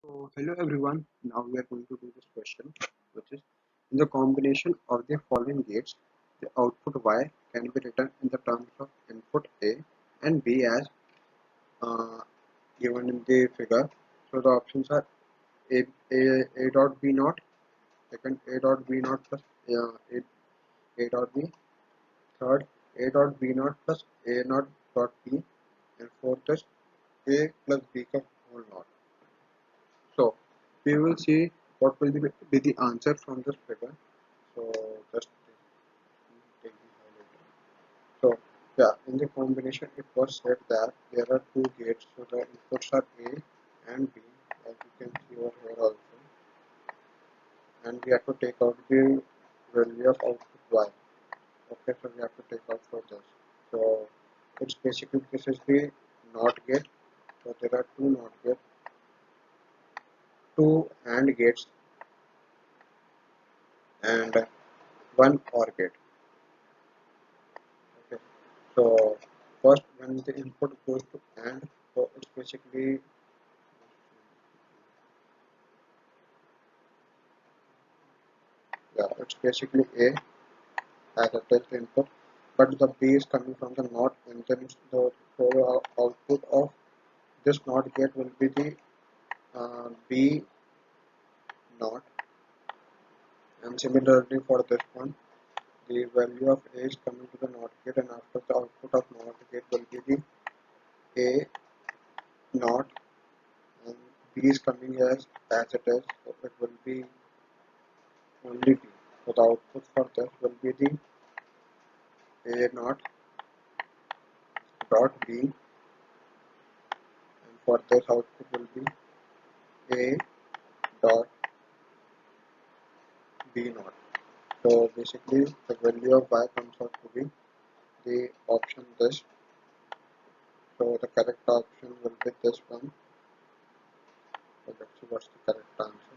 So, hello everyone. Now we are going to do this question, which is in the combination of the following gates, the output Y can be written in the terms of input A and B as uh, given in the figure. So the options are A dot B naught, second A dot B naught plus A dot B, third A dot B naught plus A naught dot B, and fourth is A plus B का whole naught. So we will see what will be the answer from this figure. So just take the highlighter. So yeah, in the combination it was said that there are two gates. So the inputs are A and B, as you can see over here also, and we have to take out the value of output Y. Okay, so we have to take out for this. So it's basically this is the NOT gate. So there are two NOT gates, two AND gates, and one OR gate. Okay. So first when the input goes to AND, so it's basically A as a test input, but the B is coming from the NOT, and then the total output of this NOT gate will be the B NOT, and similarly for this one, the value of A is coming to the NOT gate, and after the output of NOT gate will be the A NOT, and B is coming as it is, so it will be only B. So the output for this will be the A naught dot B, and for this output will be A dot B naught. So basically the value of Y comes out to be the option this. So the correct option will be this one. So let's see what's the correct answer.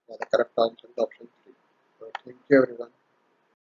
Yeah, the correct answer is option 3. So thank you everyone.